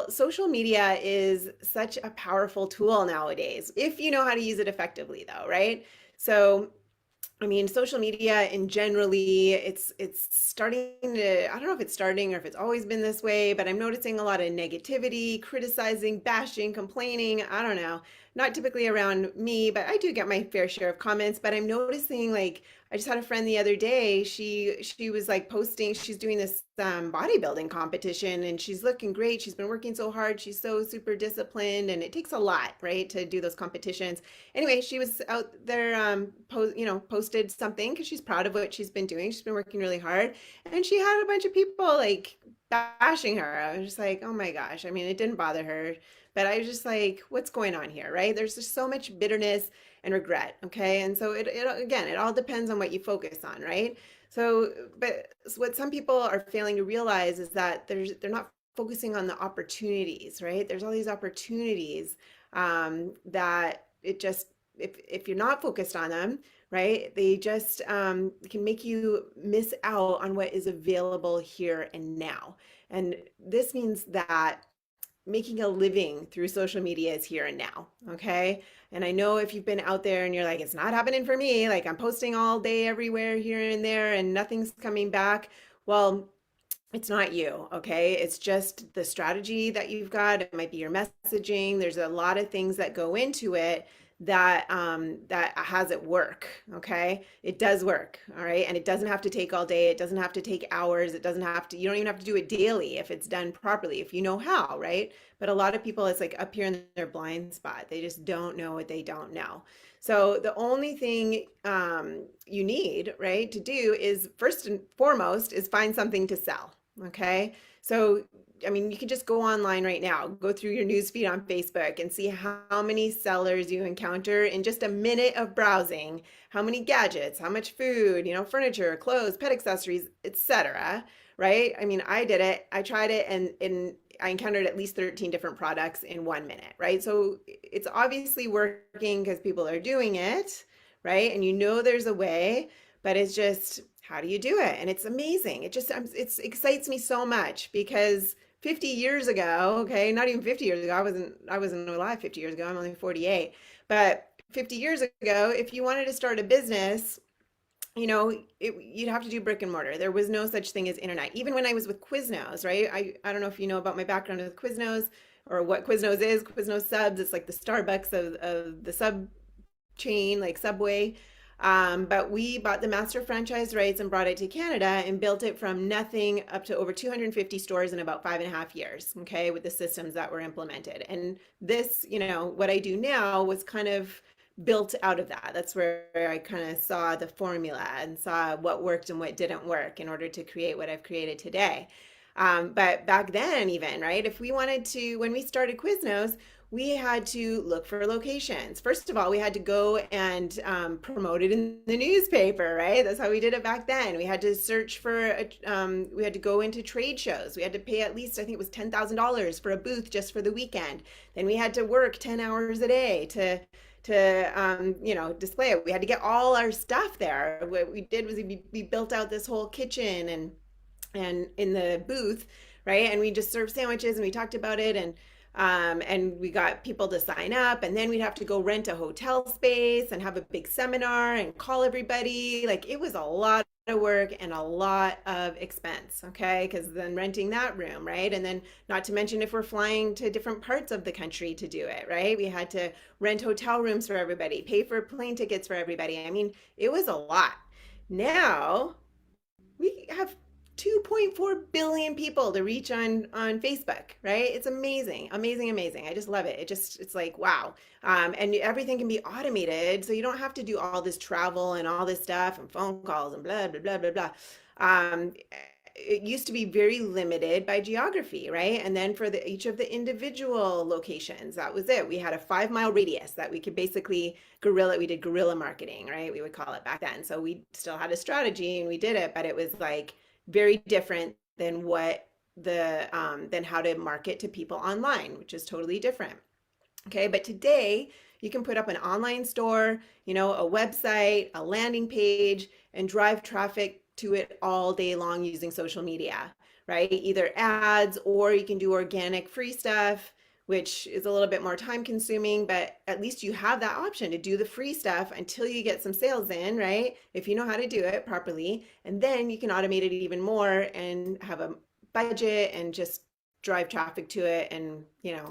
Social media is such a powerful tool nowadays, if you know how to use it effectively, though, right? So, I mean, social media in generally, it's starting to, I don't know if it's starting or if it's always been this way, but I'm noticing a lot of negativity, criticizing, bashing, complaining. I don't know. Not typically around me, but I do get my fair share of comments, but I'm noticing like I just had a friend the other day. She was like posting, she's doing this bodybuilding competition and she's looking great. She's been working so hard. She's so super disciplined and it takes a lot, right, to do those competitions. Anyway, she was out there, posted something because she's proud of what she's been doing. She's been working really hard, and she had a bunch of people like bashing her. I was just like, oh my gosh. I mean, it didn't bother her, but I was just like, what's going on here, right? There's just so much bitterness and regret. Okay, and so it again, it all depends on what you focus on, right? So, but what some people are failing to realize is that they're not focusing on the opportunities, right? There's all these opportunities that it just if you're not focused on them, right, they just can make you miss out on what is available here and now. And this means that making a living through social media is here and now. Okay, and I know if you've been out there and you're like, it's not happening for me, like I'm posting all day everywhere here and there and nothing's coming back. Well, it's not you, okay? It's just the strategy that you've got. It might be your messaging. There's a lot of things that go into it that has it work, okay? It does work, all right? And it doesn't have to take all day. It doesn't have to take hours. It doesn't have to, you don't even have to do it daily if it's done properly, if you know how, right? But a lot of people, it's like up here in their blind spot. They just don't know what they don't know. So the only thing you need, right, to do is first and foremost is find something to sell. Okay. So, I mean, you can just go online right now, go through your newsfeed on Facebook and see how many sellers you encounter in just a minute of browsing, how many gadgets, how much food, furniture, clothes, pet accessories, etc. Right? I mean, I did it. I tried it and I encountered at least 13 different products in 1 minute, right? So it's obviously working because people are doing it, right? And there's a way, but it's just how do you do it? And it's amazing. It excites me so much because 50 years ago, okay, not even 50 years ago, I wasn't alive 50 years ago. I'm only 48. But 50 years ago, if you wanted to start a business, you'd have to do brick and mortar. There was no such thing as internet. Even when I was with Quiznos, right? I don't know if you know about my background with Quiznos or what Quiznos is. Quiznos subs, it's like the Starbucks of the sub chain, like Subway. But we bought the master franchise rights and brought it to Canada and built it from nothing up to over 250 stores in about 5.5 years, okay, with the systems that were implemented. And this, what I do now was kind of built out of that. That's where I kind of saw the formula and saw what worked and what didn't work in order to create what I've created today. But back then, even, right, if we wanted to, when we started Quiznos, we had to look for locations. First of all, we had to go and promote it in the newspaper, right? That's how we did it back then. We had to search we had to go into trade shows. We had to pay at least, I think it was $10,000 for a booth just for the weekend. Then we had to work 10 hours a day to display it. We had to get all our stuff there. What we did was we built out this whole kitchen and in the booth, right? And we just served sandwiches and we talked about it and we got people to sign up, and then we'd have to go rent a hotel space and have a big seminar and call everybody. Like it was a lot of work and a lot of expense, okay? Because then renting that room, right? And then not to mention if we're flying to different parts of the country to do it, right? We had to rent hotel rooms for everybody, pay for plane tickets for everybody. I mean, it was a lot. Now we have 2.4 billion people to reach on Facebook, right? It's amazing, amazing, amazing. I just love it. It's like, wow. And everything can be automated. So you don't have to do all this travel and all this stuff and phone calls and blah, blah, blah, blah, blah. It used to be very limited by geography, right? And then for each of the individual locations, that was it. We had a 5 mile radius that we could basically we did guerrilla marketing, right? We would call it back then. So we still had a strategy and we did it, but it was like very different than than how to market to people online, which is totally different. Okay, but today you can put up an online store, a website, a landing page, and drive traffic to it all day long using social media, right? Either ads or you can do organic free stuff, which is a little bit more time consuming, but at least you have that option to do the free stuff until you get some sales in, right? If you know how to do it properly. And then you can automate it even more and have a budget and just drive traffic to it, and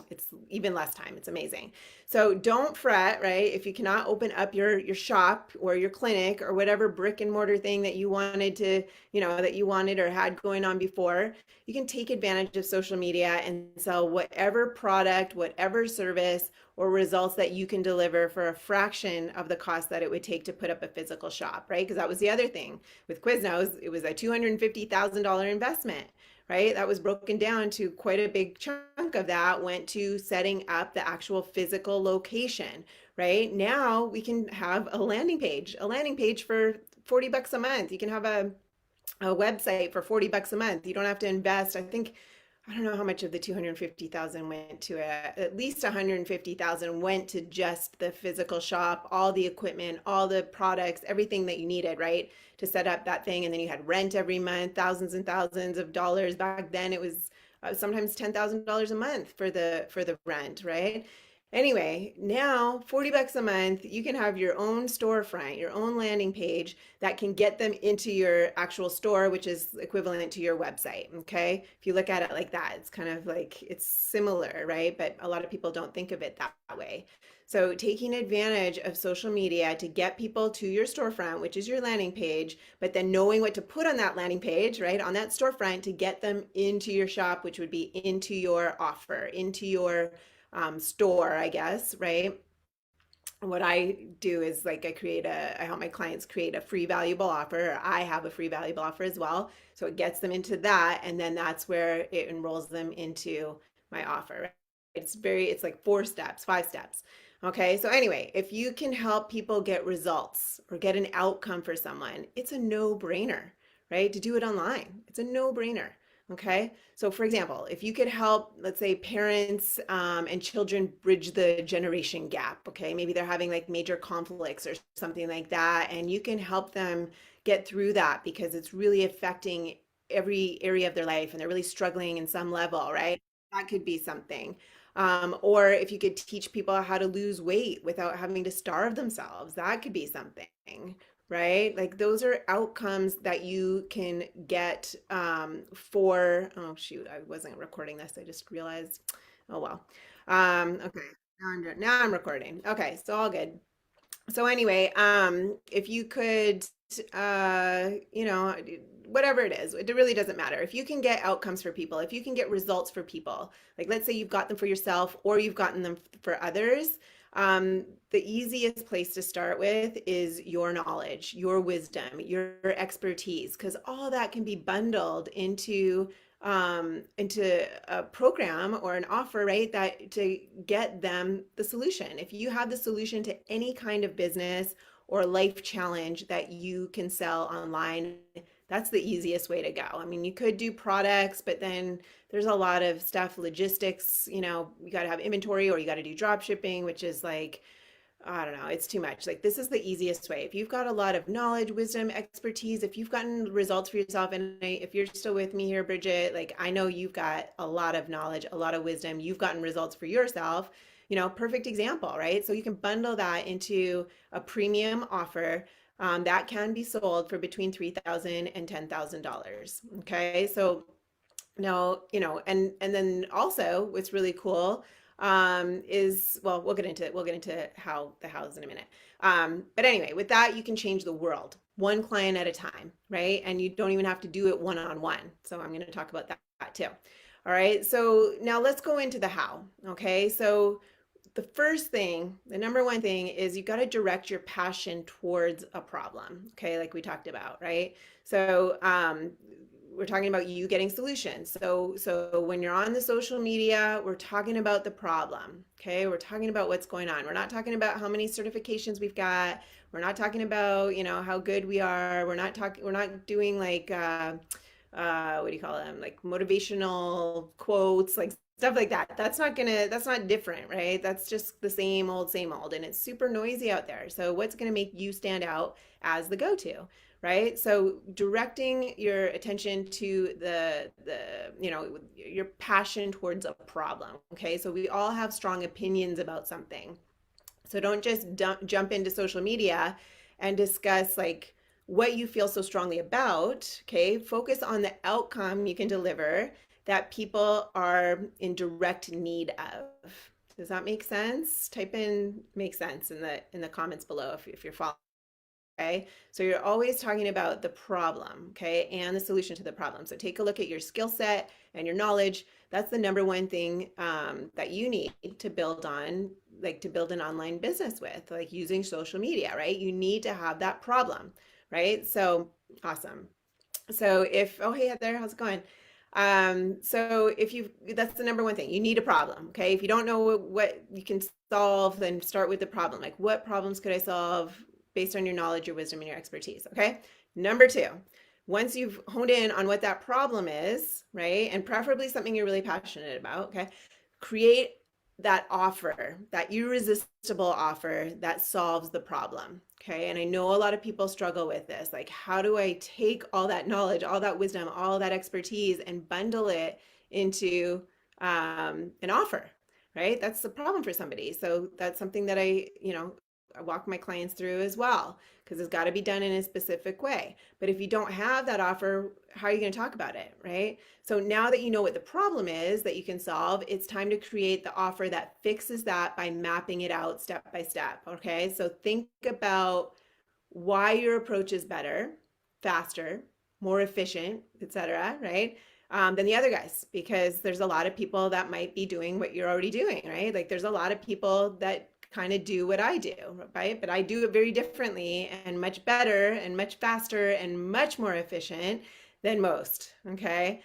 it's even less time. It's amazing. So don't fret, right? If you cannot open up your shop or your clinic or whatever brick and mortar thing that you wanted to, that you wanted or had going on before, you can take advantage of social media and sell whatever product, whatever service or results that you can deliver for a fraction of the cost that it would take to put up a physical shop, right? Because that was the other thing with Quiznos. It was a $250,000 investment, right? That was broken down to quite a big chunk of that went to setting up the actual physical location, right? Now we can have a landing page for 40 bucks a month. You can have a website for 40 bucks a month. You don't have to invest. I don't know how much of the 250,000 went to it. At least 150,000 went to just the physical shop, all the equipment, all the products, everything that you needed, right? To set up that thing. And then you had rent every month, thousands and thousands of dollars. Back then it was sometimes $10,000 a month for the rent, right? Anyway, now 40 bucks a month, you can have your own storefront, your own landing page that can get them into your actual store, which is equivalent to your website. Okay. If you look at it like that, it's kind of like it's similar, right? But a lot of people don't think of it that way. So taking advantage of social media to get people to your storefront, which is your landing page, but then knowing what to put on that landing page, right, on that storefront to get them into your shop, which would be into your offer, into your store, I guess, right? What I do is like I help my clients create a free valuable offer. Or I have a free valuable offer as well. So it gets them into that. And then that's where it enrolls them into my offer. Right? It's like 4 steps, 5 steps. Okay. So anyway, if you can help people get results or get an outcome for someone, it's a no brainer, right? To do it online. It's a no brainer. Okay. So, for example, if you could help, let's say, parents and children bridge the generation gap, okay, maybe they're having like major conflicts or something like that, and you can help them get through that because it's really affecting every area of their life and they're really struggling in some level, right? That could be something. Or if you could teach people how to lose weight without having to starve themselves, that could be something, right? Like those are outcomes that you can get oh shoot, I wasn't recording this. I just realized. Oh well. Okay. Now I'm recording. Okay, so all good. So anyway, if you could, you know, whatever it is, it really doesn't matter. If you can get outcomes for people, if you can get results for people, like let's say you've got them for yourself or you've gotten them for others, the easiest place to start with is your knowledge, your wisdom, your expertise, because all that can be bundled into a program or an offer, right? That to get them the solution. If you have the solution to any kind of business or life challenge that you can sell online, that's the easiest way to go. I mean, you could do products, but then there's a lot of stuff, logistics, you got to have inventory or you got to do drop shipping, which is like, I don't know, it's too much. Like, this is the easiest way. If you've got a lot of knowledge, wisdom, expertise, if you've gotten results for yourself, and if you're still with me here, Bridget, like, I know you've got a lot of knowledge, a lot of wisdom, you've gotten results for yourself, perfect example, right? So you can bundle that into a premium offer that can be sold for between $3,000 and $10,000. Okay. So no, and then also what's really cool is, well, we'll get into how the hows in a minute. But anyway, with that, you can change the world one client at a time, right? And you don't even have to do it one-on-one. So I'm going to talk about that too. All right. So now let's go into the how. Okay. So the first thing, the number one thing is you got to direct your passion towards a problem. Okay. Like we talked about, right? So, we're talking about you getting solutions. So when you're on the social media, we're talking about the problem. Okay. We're talking about what's going on. We're not talking about how many certifications we've got. We're not talking about, how good we are. We're not doing like, what do you call them? Like motivational quotes, like stuff like that. That's not different, right? That's just the same old, and it's super noisy out there. So what's going to make you stand out as the go-to? right? So directing your attention to the your passion towards a problem, okay? So we all have strong opinions about something. So don't just jump into social media and discuss like what you feel so strongly about, okay? Focus on the outcome you can deliver that people are in direct need of. Does that make sense? Type in "make sense" in the comments below if you're following. Okay, so you're always talking about the problem, okay, and the solution to the problem. So take a look at your skill set and your knowledge. That's the number one thing that you need to build on, like to build an online business with, like using social media, right? You need to have that problem, right? So awesome. So if, oh, hey there, how's it going? So if you, that's the number one thing, you need a problem, okay? If you don't know what you can solve, then start with the problem. Like, what problems could I solve based on your knowledge, your wisdom, and your expertise, okay? Number two, once you've honed in on what that problem is, right? And preferably something you're really passionate about, okay? Create that offer, that irresistible offer that solves the problem. Okay. And I know a lot of people struggle with this. Like, how do I take all that knowledge, all that wisdom, all that expertise and bundle it into an offer? Right. That's the problem for somebody. So that's something that I walk my clients through as well, because it's got to be done in a specific way. But if you don't have that offer, how are you going to talk about it? Right. So now that you know what the problem is that you can solve, it's time to create the offer that fixes that by mapping it out step by step. Okay. So think about why your approach is better, faster, more efficient, etc. Right. Than the other guys, because there's a lot of people that might be doing what you're already doing, right? Like there's a lot of people that kind of do what I do, right? But I do it very differently and much better and much faster and much more efficient than most, okay?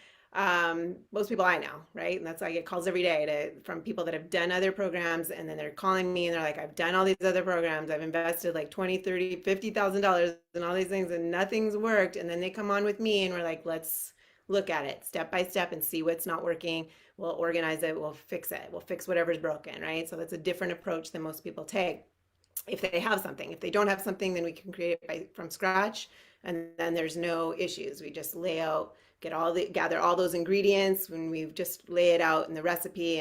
Most people I know, right? And that's why I get calls every day from people that have done other programs, and then they're calling me and they're like, I've done all these other programs. I've invested like 20, 30, $50,000 in all these things and nothing's worked. And then they come on with me and we're like, let's look at it step by step and see what's not working. We'll organize it, we'll fix it, we'll fix whatever's broken, right? So that's a different approach than most people take if they have something. If they don't have something, then we can create it from scratch, and then there's no issues. We just lay out, gather all those ingredients when we just lay it out in the recipe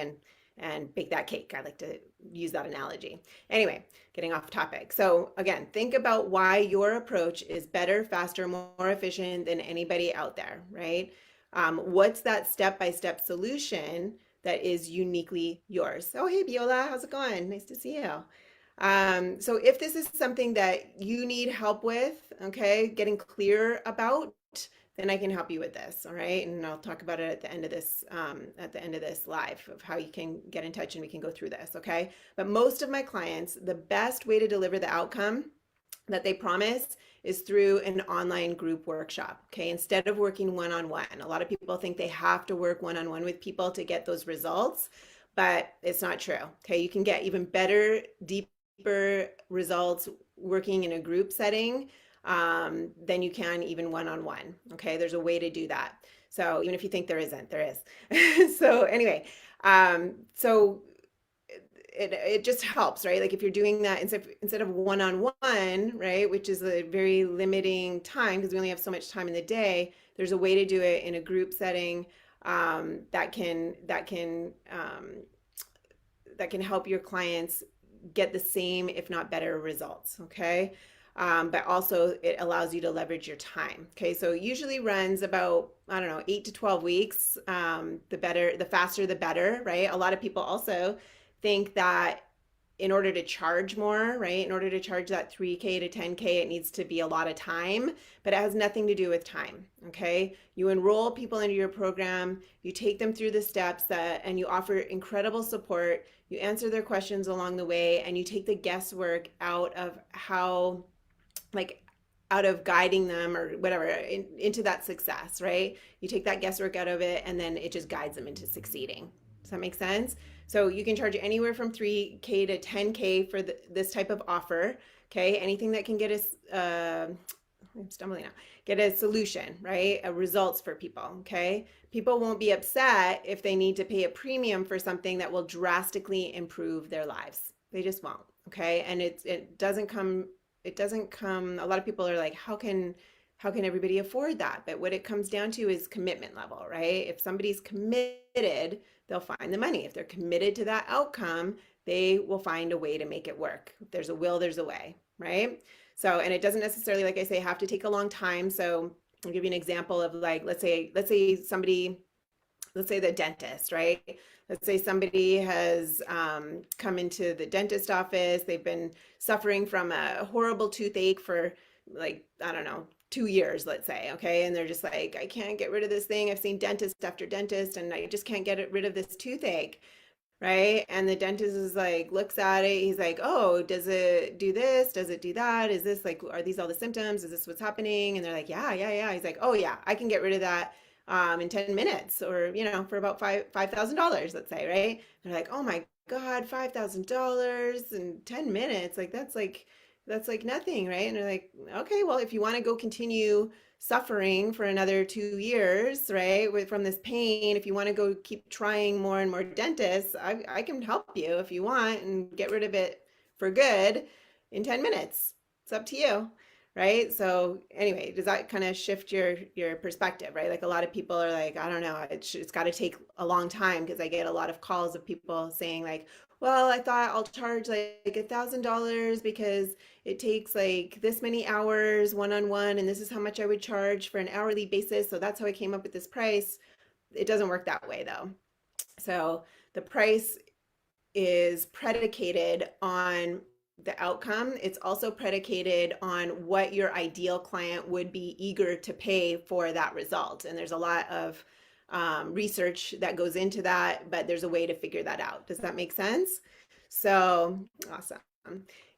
and bake that cake. I like to use that analogy. Anyway, getting off topic. So again, think about why your approach is better, faster, more efficient than anybody out there, right? What's that step-by-step solution that is uniquely yours? Oh, hey, Viola, how's it going? Nice to see you. So if this is something that you need help with, okay, getting clear about, then I can help you with this, all right? And I'll talk about it at the end of this live of how you can get in touch and we can go through this, okay? But most of my clients, the best way to deliver the outcome that they promise is through an online group workshop, okay? Instead of working one-on-one. A lot of people think they have to work one-on-one with people to get those results, but it's not true, okay? You can get even better, deeper results working in a group setting than you can even one-on-one, okay? There's a way to do that. So even if you think there isn't, there is. So anyway, so it just helps, right? Like if you're doing that instead of one-on-one, right, which is a very limiting time because we only have so much time in the day, there's a way to do it in a group setting that can help your clients get the same, if not better, results, okay? But also it allows you to leverage your time. Okay, so it usually runs about, I don't know, 8 to 12 weeks. The faster, the better, right? A lot of people also think that in order to charge more, right? In order to charge that 3K to 10K, it needs to be a lot of time, but it has nothing to do with time, okay? You enroll people into your program, you take them through the steps and you offer incredible support, you answer their questions along the way, and you take the guesswork out of out of guiding them or whatever into that success, right? You take that guesswork out of it and then it just guides them into succeeding. Does that make sense? So you can charge anywhere from 3K to 10K for this type of offer, okay? Anything that can get us, I'm stumbling now, get a solution, right? A results for people, okay? People won't be upset if they need to pay a premium for something that will drastically improve their lives. They just won't, okay? And it doesn't come, a lot of people are like, how can how can everybody afford that? But what it comes down to is commitment level, right? If somebody's committed, they'll find the money. If they're committed to that outcome, they will find a way to make it work. If there's a will, there's a way, right? So, and it doesn't necessarily, like I say, have to take a long time. So I'll give you an example of like, let's say somebody, let's say the dentist, right? Let's say somebody has come into the dentist office. They've been suffering from a horrible toothache for like, I don't know, 2 years, let's say. Okay. And they're just like, I can't get rid of this thing. I've seen dentist after dentist and I just can't get rid of this toothache. Right. And the dentist is like, looks at it. He's like, oh, does it do this? Does it do that? Is this like, are these all the symptoms? Is this what's happening? And they're like, yeah, yeah, yeah. He's like, oh, yeah, I can get rid of that in 10 minutes or, for about $5,000, let's say. Right. They're like, oh my God, $5,000 in 10 minutes. That's like nothing. Right. And they're like, okay, well, if you want to go continue suffering for another 2 years, right, from this pain, if you want to go keep trying more and more dentists, I can help you if you want and get rid of it for good in 10 minutes. It's up to you, right? So anyway, does that kind of shift your perspective, right? Like a lot of people are like, I don't know, it's got to take a long time because I get a lot of calls of people saying like, well, I thought I'll charge like $1,000 because it takes like this many hours one-on-one, and this is how much I would charge for an hourly basis. So that's how I came up with this price. It doesn't work that way though. So the price is predicated on the outcome. It's also predicated on what your ideal client would be eager to pay for that result. And there's a lot of research that goes into that, but there's a way to figure that out. Does that make sense? So awesome.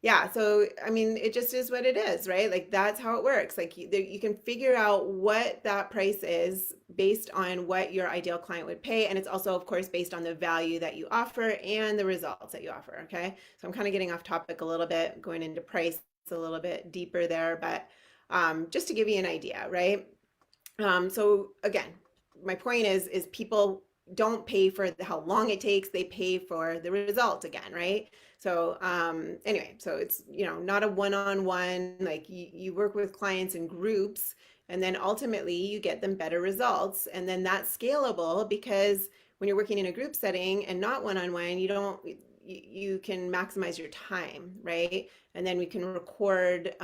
Yeah, so I mean, it just is what it is, right? Like that's how it works. Like you can figure out what that price is based on what your ideal client would pay, and it's also, of course, based on the value that you offer and the results that you offer. Okay, so I'm kind of getting off topic a little bit, going into price a little bit deeper there, but just to give you an idea, right? So again, my point is people don't pay for how long it takes, they pay for the result again, right? So anyway, so it's not a one-on-one, like you work with clients in groups, and then ultimately you get them better results, and then that's scalable because when you're working in a group setting and not one-on-one, you can maximize your time, right? And then we can record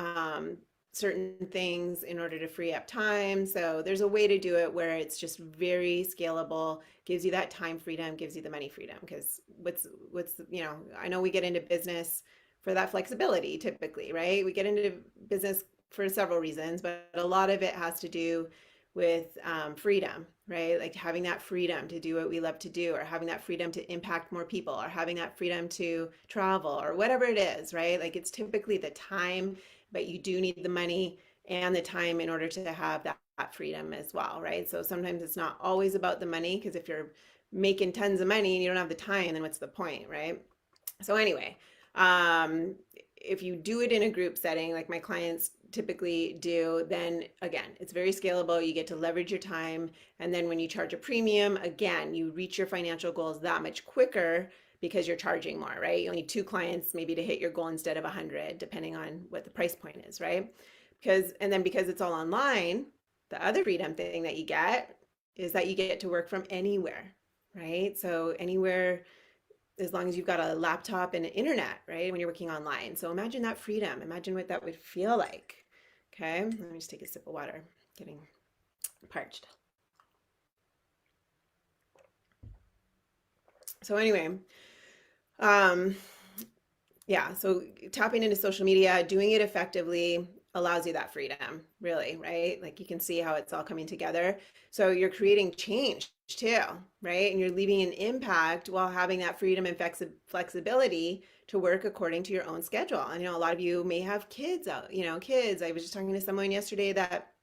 certain things in order to free up time. So there's a way to do it where it's just very scalable, gives you that time freedom, gives you the money freedom. Because I know we get into business for that flexibility typically, right? We get into business for several reasons, but a lot of it has to do with freedom, right? Like having that freedom to do what we love to do, or having that freedom to impact more people, or having that freedom to travel, or whatever it is, right? Like it's typically the time, but you do need the money and the time in order to have that freedom as well, right? So sometimes it's not always about the money, because if you're making tons of money and you don't have the time, then what's the point, right? So anyway, if you do it in a group setting, like my clients typically do, then again, it's very scalable. You get to leverage your time. And then when you charge a premium, again, you reach your financial goals that much quicker because you're charging more, right? You only need 2 clients maybe to hit your goal instead of 100, depending on what the price point is, right? Because it's all online, the other freedom thing that you get is that you get to work from anywhere, right? So anywhere, as long as you've got a laptop and an internet, right? When you're working online. So imagine that freedom. Imagine what that would feel like. Okay, let me just take a sip of water. Getting parched. So anyway, yeah, so tapping into social media, doing it effectively allows you that freedom, really, right? Like you can see how it's all coming together. So you're creating change too, right? And you're leaving an impact while having that freedom and flexibility to work according to your own schedule. And a lot of you may have kids out, kids. I was just talking to someone yesterday that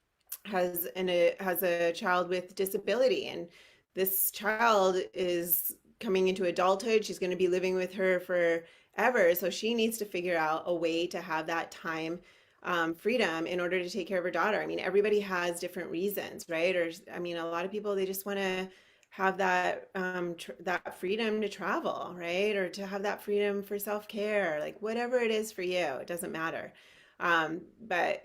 has a child with disability, and this child is coming into adulthood. She's going to be living with her forever. So she needs to figure out a way to have that time freedom in order to take care of her daughter. I mean, everybody has different reasons, right? Or, I mean, a lot of people, they just want to have that that freedom to travel, right? Or to have that freedom for self-care, like whatever it is for you, it doesn't matter. But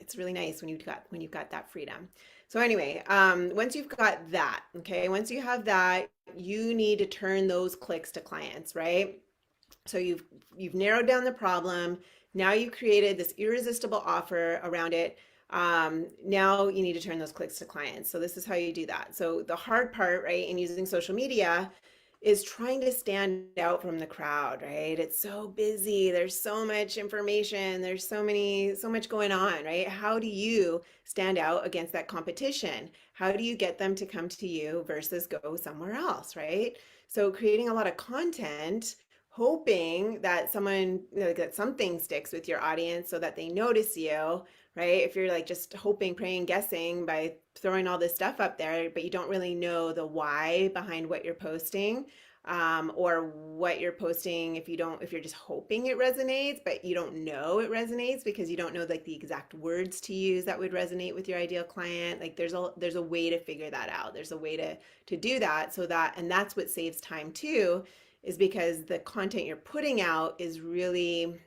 it's really nice when you've got that freedom. So anyway, once you've got that, okay, once you have that, you need to turn those clicks to clients, right? So you've narrowed down the problem. Now you've created this irresistible offer around it. Now you need to turn those clicks to clients. So this is how you do that. So the hard part, right, in using social media is trying to stand out from the crowd, right? It's so busy. There's so much information. There's so much going on, right? How do you stand out against that competition? How do you get them to come to you versus go somewhere else, right? So creating a lot of content, hoping that that something sticks with your audience so that they notice you, right? If you're like just hoping, praying, guessing by throwing all this stuff up there, but you don't really know the why behind what you're posting, or what you're posting, if you're just hoping it resonates, but you don't know it resonates because you don't know like the exact words to use that would resonate with your ideal client. Like there's a way to figure that out. There's a way to do that, and that's what saves time too, is because the content you're putting out is really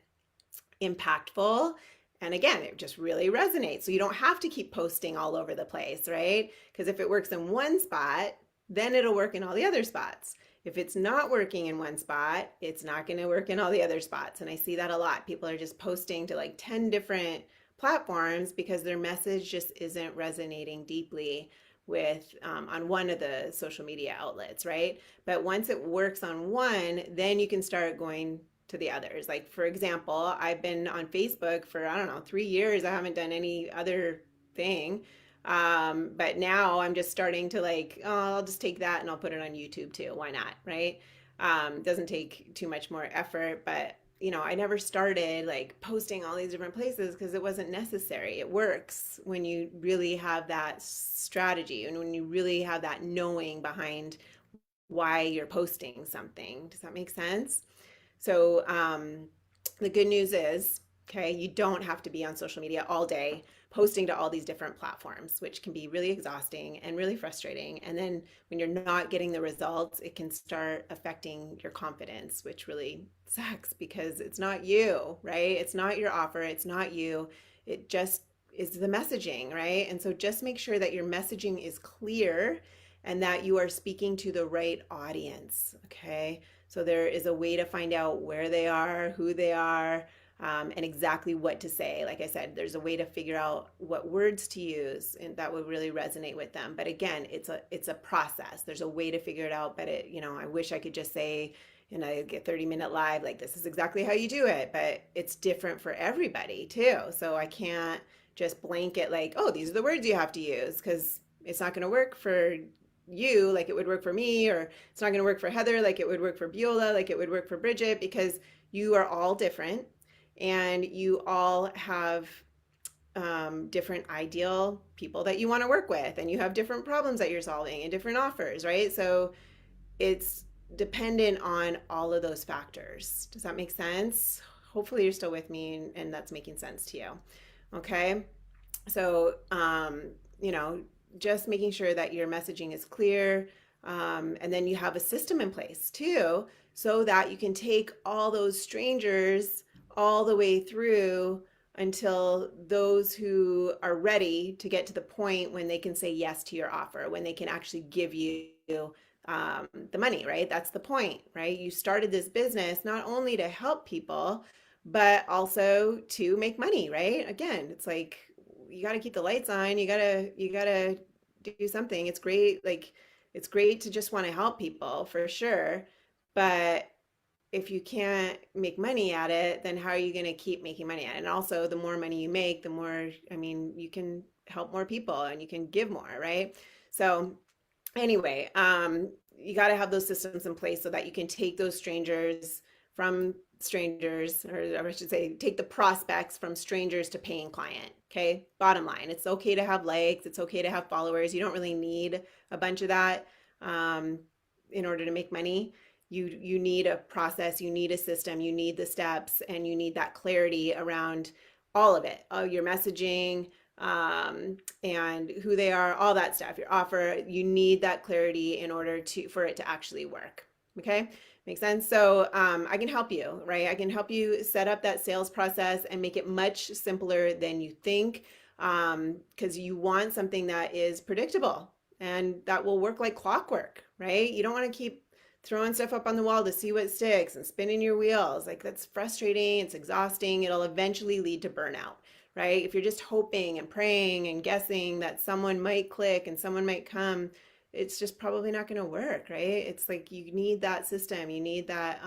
impactful. And again, it just really resonates. So you don't have to keep posting all over the place, right? Because if it works in one spot, then it'll work in all the other spots. If it's not working in one spot, it's not going to work in all the other spots. And I see that a lot. People are just posting to like 10 different platforms because their message just isn't resonating deeply with on one of the social media outlets, right? But once it works on one, then you can start going to the others. Like for example, I've been on Facebook for, I don't know, 3 years. I haven't done any other thing. But now I'm just starting to like, oh, I'll just take that and I'll put it on YouTube too. Why not? Right? Doesn't take too much more effort, but I never started like posting all these different places because it wasn't necessary. It works when you really have that strategy and when you really have that knowing behind why you're posting something. Does that make sense? So the good news is, okay, you don't have to be on social media all day posting to all these different platforms, which can be really exhausting and really frustrating. And then when you're not getting the results, it can start affecting your confidence, which really sucks because it's not you, right? It's not your offer. It's not you. It just is the messaging, right? And so just make sure that your messaging is clear and that you are speaking to the right audience, okay? So there is a way to find out where they are, who they are, and exactly what to say. Like I said, there's a way to figure out what words to use and that would really resonate with them. But again, it's a process. There's a way to figure it out, but I wish I could just say in a 30-minute live, like this is exactly how you do it, but it's different for everybody too. So I can't just blanket like, oh, these are the words you have to use because it's not going to work for you like it would work for me, or it's not going to work for Heather like it would work for Beulah, like it would work for Bridget, because you are all different and you all have different ideal people that you want to work with, and you have different problems that you're solving and different offers, right? So it's dependent on all of those factors. Does that make sense? Hopefully you're still with me and that's making sense to you. Okay. So, just making sure that your messaging is clear. And then you have a system in place too, so that you can take all those strangers all the way through until those who are ready to get to the point when they can say yes to your offer, when they can actually give you the money, right? That's the point, right? You started this business not only to help people, but also to make money, right? Again, it's like you got to keep the lights on. You got to do something. It's great to just want to help people for sure, but if you can't make money at it, then how are you going to keep making money at it? And also, the more money you make, the more, you can help more people and you can give more, right? So anyway, you got to have those systems in place so that you can take those strangers from strangers, or I should say, take the prospects from strangers to paying client. Okay. Bottom line, it's okay to have likes. It's okay to have followers. You don't really need a bunch of that in order to make money. You need a process, you need a system, you need the steps, and you need that clarity around all of it, your messaging, and who they are, all that stuff, your offer. You need that clarity in order for it to actually work. Okay. Make sense? So I can help you, right? I can help you set up that sales process and make it much simpler than you think, because you want something that is predictable and that will work like clockwork, right? You don't want to keep throwing stuff up on the wall to see what sticks and spinning your wheels. Like that's frustrating, it's exhausting, it'll eventually lead to burnout, right? If you're just hoping and praying and guessing that someone might click and someone might come, it's just probably not going to work, right? It's like you need that system, you need that,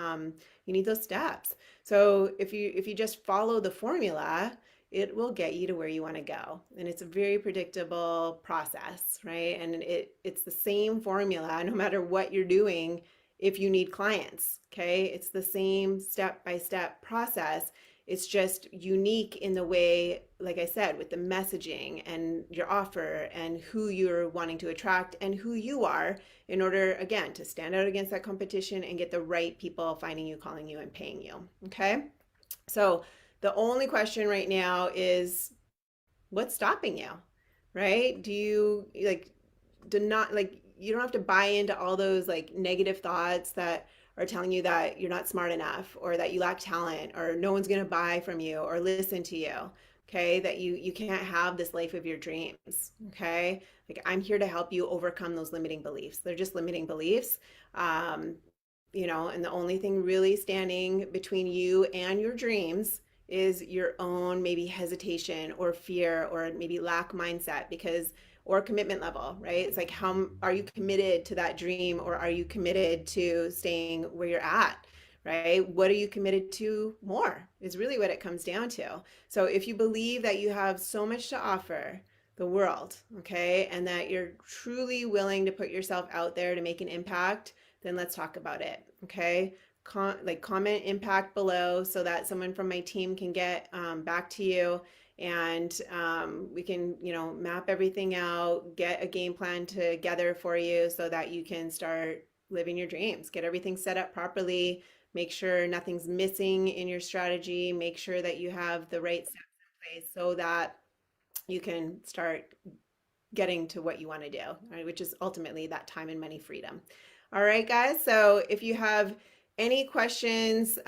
you need those steps. So if you just follow the formula, it will get you to where you want to go, and it's a very predictable process, right? And it's the same formula no matter what you're doing. If you need clients, okay, it's the same step by step process. It's just unique in the way, like I said, with the messaging and your offer and who you're wanting to attract and who you are, in order, again, to stand out against that competition and get the right people finding you, calling you, and paying you. Okay. So the only question right now is, what's stopping you, right? Do you like, do not like, you don't have to buy into all those like negative thoughts that are telling you that you're not smart enough or that you lack talent or no one's going to buy from you or listen to you. Okay, that you can't have this life of your dreams. Okay, like I'm here to help you overcome those limiting beliefs. They're just limiting beliefs. um, and the only thing really standing between you and your dreams is your own maybe hesitation or fear or maybe lack mindset, because or commitment level, right? It's like, how are you committed to that dream, or are you committed to staying where you're at, right? What are you committed to more is really what it comes down to. So if you believe that you have so much to offer the world, okay, and that you're truly willing to put yourself out there to make an impact, then let's talk about it. Okay. Comment impact below so that someone from my team can get back to you, and we can, map everything out, get a game plan together for you so that you can start living your dreams, get everything set up properly, make sure nothing's missing in your strategy, make sure that you have the right steps in place so that you can start getting to what you want to do, right? Which is ultimately that time and money freedom. All right, guys. So if you have any questions,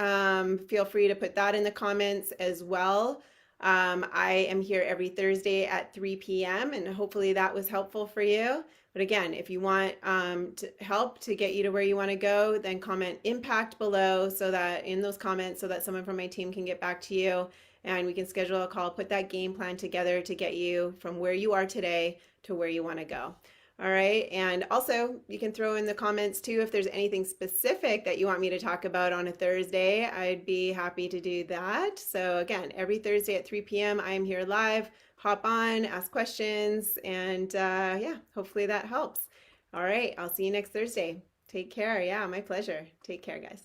feel free to put that in the comments as well. I am here every Thursday at 3 p.m. and hopefully that was helpful for you. But again, if you want to help to get you to where you want to go, then comment impact below so that in those comments, so that someone from my team can get back to you and we can schedule a call, put that game plan together to get you from where you are today to where you want to go. All right. And also, you can throw in the comments too if there's anything specific that you want me to talk about on a Thursday. I'd be happy to do that. So, again, every Thursday at 3 p.m., I am here live. Hop on, ask questions, and yeah, hopefully that helps. All right. I'll see you next Thursday. Take care. Yeah, my pleasure. Take care, guys.